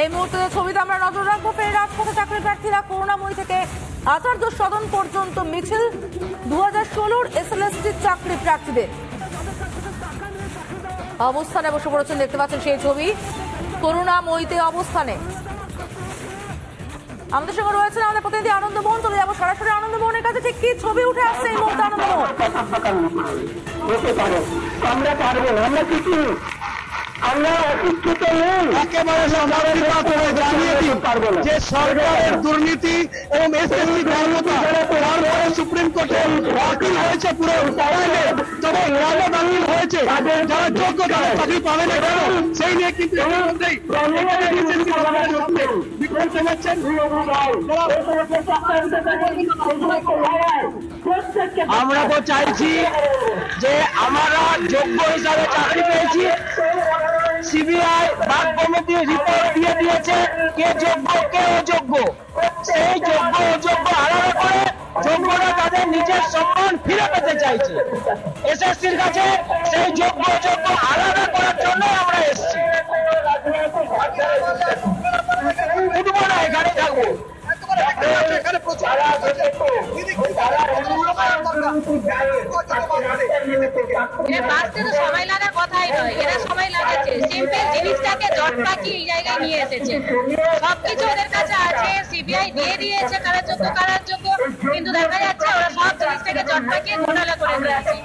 এই মুহূর্তে ছবিতে আমরা নজর রাখবো ফের রাজপথে চাকরি প্রার্থীরা করুণাময়ী থেকে আচার্য সদন পর্যন্ত মিছিল 2016-র এসএলএসটি চাকরি প্রার্থীদের অবস্থানে বসে পড়েছেন, দেখতে পাচ্ছেন সেই ছবি করুণাময়ীতে অবস্থানে। আমাদের সঙ্গে রয়েছেন আমাদের প্রতিনিধি আনন্দমোহন, চলে যাবো সরাসরি আনন্দমোহনের কাছে। ঠিক কি ছবি উঠে আসছে এই মুহূর্তে আনন্দমোহন? আমরা পারবো না, আমরা কিছু আমরা অশিক্ষিত নই, একেবারে যে সরকারের দুর্নীতি এবং এসএসসি সুপ্রিম কোর্টে বাতিল হয়েছে পুরো তবে বাতিল হয়েছে, যারা যোগ্য তারা চাকরি পাবে না কেন সেই নিয়ে কিন্তু আমরা তো চাইছি যে আমরা যোগ্য হিসাবে চাকরি পেয়েছি। সিবিআই বাদ কমিটি রিপোর্ট দিয়ে দিয়েছে কে যোগ্য কে অযোগ্য, সেই যোগ্য অযোগ্য আলাদা করে যোগ্যরা তাদের নিজের সম্মান ফিরে পেতে চাইছে। এসএসসির কাছে সেই যোগ্য অযোগ্য আলাদা করার জন্য আমরা এসেছি। উঠবো না, এখানে থাকবো। সময় লাগার কথাই নয়, এরা সময় লাগাচ্ছে। সিম্পল জিনিসটাকে জট পাকিয়ে এই জায়গায় নিয়ে এসেছে। সবকিছু ওদের কাছে আছে, সিবিআই দিয়ে দিয়েছে কারা যোগ্য কারা যোগ্য, কিন্তু দেখা যাচ্ছে ওরা সব জিনিসটাকে জট পাকিয়ে ঘোটালা করে দিয়েছে।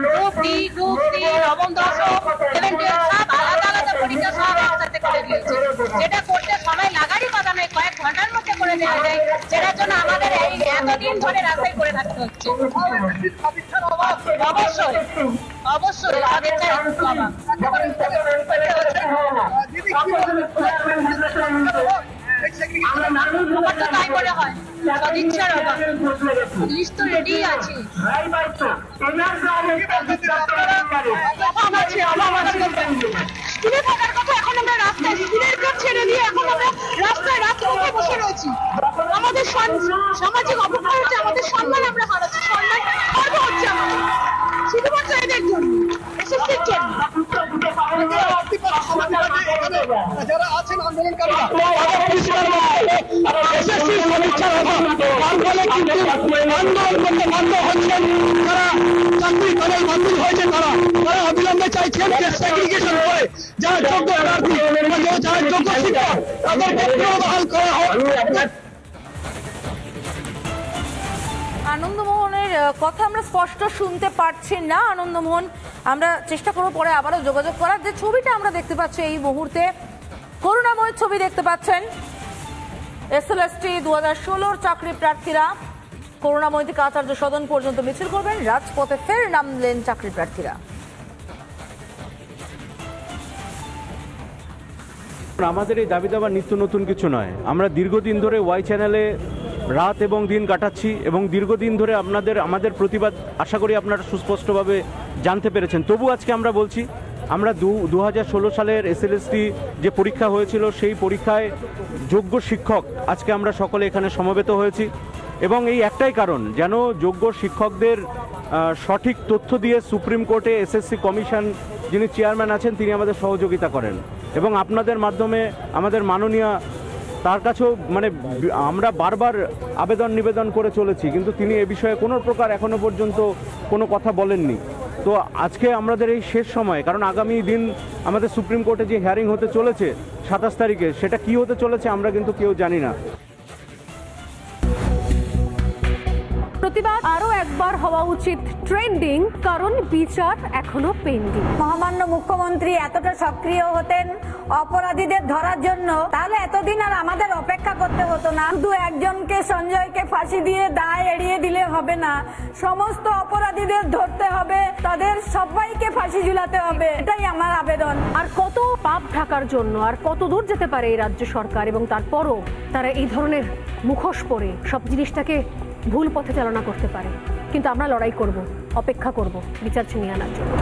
গ্রুপ ডি, গ্রুপ সি, নবম দশম, 11-12 সব আলাদা আলাদা পরীক্ষা সব একসাথে করে দিয়েছে। যেটা করতে সময় লাগারই কথা নয়, কয়েক ঘন্টার মধ্যে করে দেওয়া যায়, যেটার জন্য আমাদের এই এতদিন ধরে রাস্তায় করে থাকতে হচ্ছে। অবশ্যই অবশ্যই তাই মনে হয় সদিচ্ছার অভাব। লিস্ট তো রেডি আছে, স্কুলে থাকার কথা, এখন আমরা রাস্তায় স্কুলের কাজ ছেড়ে দিয়ে এখন আমরা রাস্তায় রাস্তায় বসে রয়েছি। আমাদের সামাজিক অবক্ষয় হচ্ছে, আমাদের সম্মান আমরা হারাচ্ছি, সম্মান খর্ব হচ্ছে আমাদের শুধুমাত্র এদের জন্য, এসএসসির জন্য। যারা আছেন আন্দোলনকারীরা অবিলম্বে চাইছেন সেগ্রিগেশন করে যারা যোগ্য প্রার্থী যারা যোগ্য শিক্ষক তাদেরকে পুনর্বহাল করা হয়। আনন্দমোহনের কথা আমরা স্পষ্ট শুনতে পারছি না। আনন্দমোহন, আমরা চেষ্টা করবো পরে আবারও যোগাযোগ করার। যে ছবিটা আমরা দেখতে পাচ্ছি এই মুহূর্তে করুণাময়ের ছবি দেখতে পাচ্ছেন। এসএলএসটি 2016-র চাকরি প্রার্থীরা করুণাময় থেকে আচার্য সদন পর্যন্ত মিছিল করবেন, রাজপথে ফের নামলেন চাকরি প্রার্থীরা। আমাদের এই দাবি দাবা নিত্য নতুন কিছু নয়। আমরা দীর্ঘদিন ধরে ওয়াই চ্যানেলে রাত এবং দিন কাটাচ্ছি এবং দীর্ঘদিন ধরে আমাদের প্রতিবাদ আশা করি আপনারা সুস্পষ্টভাবে জানতে পেরেছেন। তবু আজকে আমরা বলছি, আমরা 2016 সালের এসএলএসটি যে পরীক্ষা হয়েছিল সেই পরীক্ষায় যোগ্য শিক্ষক আজকে আমরা সকলে এখানে সমবেত হয়েছি এবং এই একটাই কারণ, যেন যোগ্য শিক্ষকদের সঠিক তথ্য দিয়ে সুপ্রিম কোর্টে এসএসসি কমিশন যিনি চেয়ারম্যান আছেন তিনি আমাদের সহযোগিতা করেন এবং আপনাদের মাধ্যমে আমাদের মাননীয় তার কাছেও আমরা বারবার আবেদন নিবেদন করে চলেছি, কিন্তু তিনি এ বিষয়ে কোনো প্রকার এখনো পর্যন্ত কোনো কথা বলেননি। তো আজকে আমাদের এই শেষ সময়, কারণ আগামী দিন আমাদের সুপ্রিম কোর্টে যে হিয়ারিং হতে চলেছে 27 তারিখে, সেটা কি হতে চলেছে আমরা কিন্তু কেউ জানি না। প্রতিবাদ আরো একবার হওয়া উচিত ট্রেন্ডিং, কারণ বিচার এখনো পেন্ডিং। মহামান্য মুখ্যমন্ত্রী এতটা সক্রিয় হতেন অপরাধীদের ধরার জন্য, তাহলে এতদিন আর আমাদের অপেক্ষা করতে হতো না। শুধু একজনকে সঞ্জয়কে ফাঁসি দিয়ে দায় এড়িয়ে দিলে হবে না, সমস্ত অপরাধীদের ধরতে হবে, তাদের সবাইকে ফাঁসি ঝুলাতে হবে, এটাই আমার আবেদন। আর কত পাপ ঢাকার জন্য আর কত দূর যেতে পারে এই রাজ্য সরকার, এবং তারপরও তারা এই ধরনের মুখোশ পরে সব জিনিসটাকে ভুল পথে চালনা করতে পারে। কিন্তু আমরা লড়াই করব, অপেক্ষা করব বিচার ছিনিয়ে আনার জন্য।